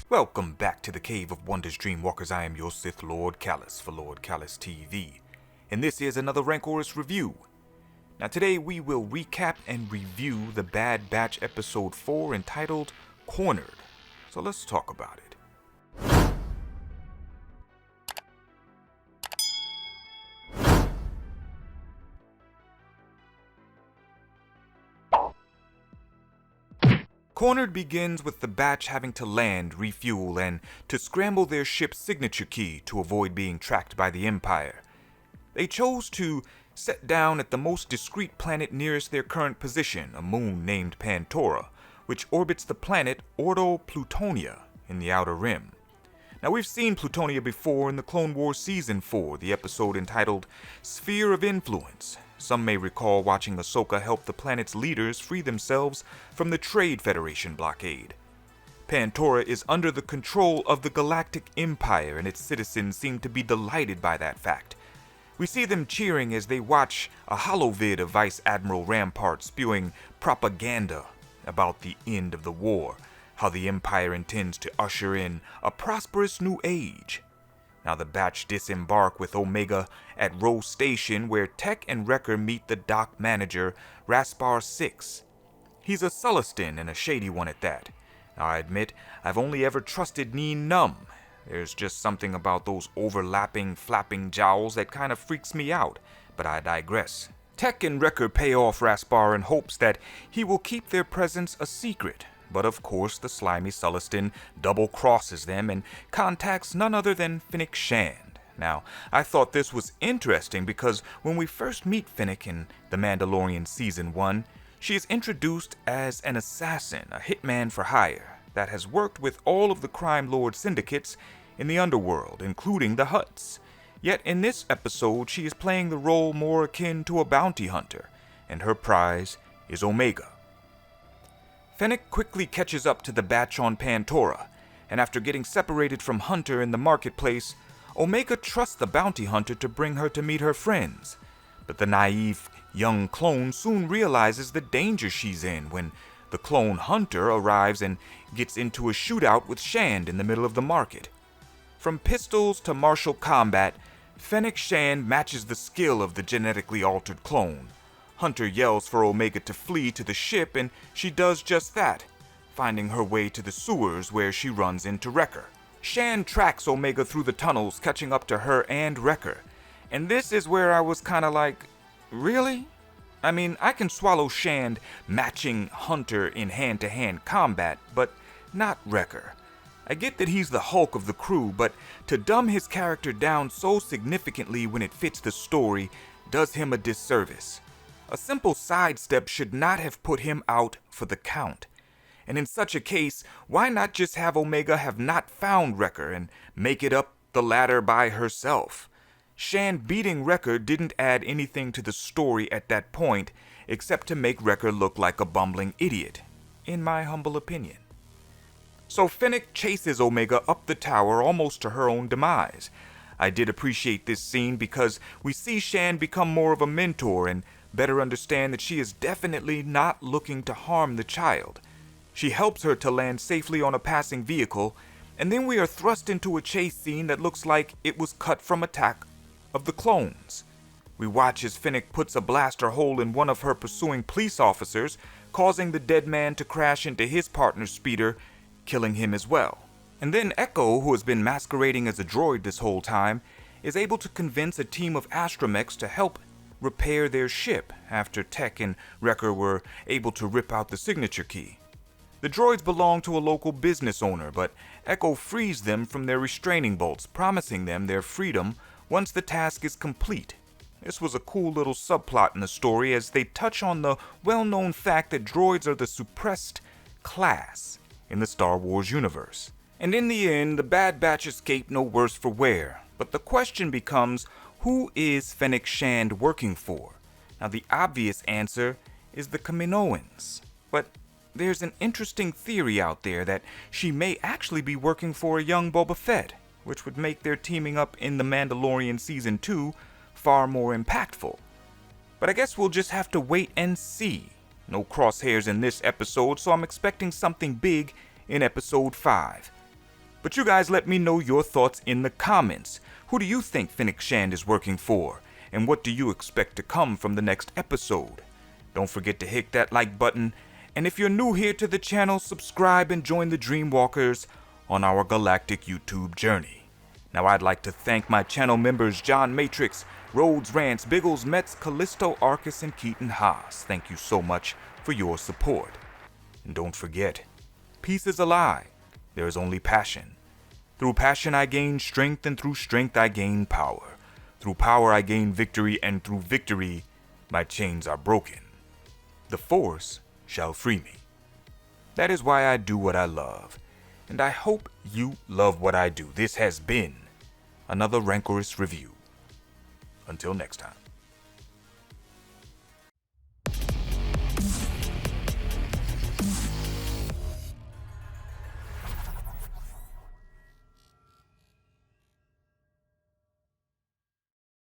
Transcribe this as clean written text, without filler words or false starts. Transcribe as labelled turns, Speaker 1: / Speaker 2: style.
Speaker 1: Welcome back to the Cave of Wonders, Dreamwalkers. I am your Sith Lord Callous for Lord Callous TV, and this is another Rancorous review. Now today we will recap and review the Bad Batch episode 4 entitled Cornered. So let's talk about it. Cornered begins with the Batch having to land, refuel, and to scramble their ship's signature key to avoid being tracked by the Empire. They chose to set down at the most discreet planet nearest their current position, a moon named Pantora, which orbits the planet Ordo Plutonia in the Outer Rim. Now we've seen Plutonia before in the Clone Wars Season 4, the episode entitled Sphere of Influence. Some may recall watching Ahsoka help the planet's leaders free themselves from the Trade Federation blockade. Pantora is under the control of the Galactic Empire, and its citizens seem to be delighted by that fact. We see them cheering as they watch a holovid of Vice Admiral Rampart spewing propaganda about the end of the war, how the Empire intends to usher in a prosperous new age. Now the Batch disembark with Omega at Rose Station, where Tech and Wrecker meet the dock manager, Raspar 6. He's a Sullustan, and a shady one at that. Now I admit, I've only ever trusted Neen Numb. There's just something about those overlapping, flapping jowls that kind of freaks me out, but I digress. Tech and Wrecker pay off Raspar in hopes that he will keep their presence a secret. But of course, the slimy Sullustan double-crosses them and contacts none other than Fennec Shand. Now, I thought this was interesting because when we first meet Fennec in The Mandalorian Season 1, she is introduced as an assassin, a hitman for hire, that has worked with all of the crime lord syndicates in the underworld, including the Hutts. Yet in this episode, she is playing the role more akin to a bounty hunter, and her prize is Omega. Fennec quickly catches up to the Batch on Pantora, and after getting separated from Hunter in the marketplace, Omega trusts the bounty hunter to bring her to meet her friends. But the naive young clone soon realizes the danger she's in when the clone Hunter arrives and gets into a shootout with Shand in the middle of the market. From pistols to martial combat, Fennec Shand matches the skill of the genetically altered clone. Hunter yells for Omega to flee to the ship, and she does just that, finding her way to the sewers where she runs into Wrecker. Shand tracks Omega through the tunnels, catching up to her and Wrecker. And this is where I was kinda like, really? I mean, I can swallow Shand matching Hunter in hand-to-hand combat, but not Wrecker. I get that he's the Hulk of the crew, but to dumb his character down so significantly when it fits the story does him a disservice. A simple sidestep should not have put him out for the count. And in such a case, why not just have Omega have not found Wrecker and make it up the ladder by herself? Shand beating Wrecker didn't add anything to the story at that point, except to make Wrecker look like a bumbling idiot, in my humble opinion. So Fennec chases Omega up the tower almost to her own demise. I did appreciate this scene because we see Shand become more of a mentor and better understand that she is definitely not looking to harm the child. She helps her to land safely on a passing vehicle, and then we are thrust into a chase scene that looks like it was cut from Attack of the Clones. We watch as Fennec puts a blaster hole in one of her pursuing police officers, causing the dead man to crash into his partner's speeder, killing him as well. And then Echo, who has been masquerading as a droid this whole time, is able to convince a team of astromechs to help repair their ship after Tech and Wrecker were able to rip out the signature key. The droids belong to a local business owner, but Echo frees them from their restraining bolts, promising them their freedom once the task is complete. This was a cool little subplot in the story as they touch on the well-known fact that droids are the suppressed class in the Star Wars universe. And in the end, the Bad Batch escape no worse for wear, but the question becomes, who is Fennec Shand working for? Now the obvious answer is the Kaminoans, but there's an interesting theory out there that she may actually be working for a young Boba Fett, which would make their teaming up in The Mandalorian Season 2 far more impactful. But I guess we'll just have to wait and see. No crosshairs in this episode, so I'm expecting something big in Episode 5. But you guys let me know your thoughts in the comments. Who do you think Fennec Shand is working for? And what do you expect to come from the next episode? Don't forget to hit that like button. And if you're new here to the channel, subscribe and join the Dreamwalkers on our galactic YouTube journey. Now I'd like to thank my channel members John Matrix, Rhodes Rants, Biggles, Metz, Callisto, Arcus, and Keaton Haas. Thank you so much for your support. And don't forget, peace is a lie. There is only passion. Through passion I gain strength, and through strength I gain power. Through power I gain victory, and through victory my chains are broken. The Force shall free me. That is why I do what I love, and I hope you love what I do. This has been another Rancorous review. Until next time.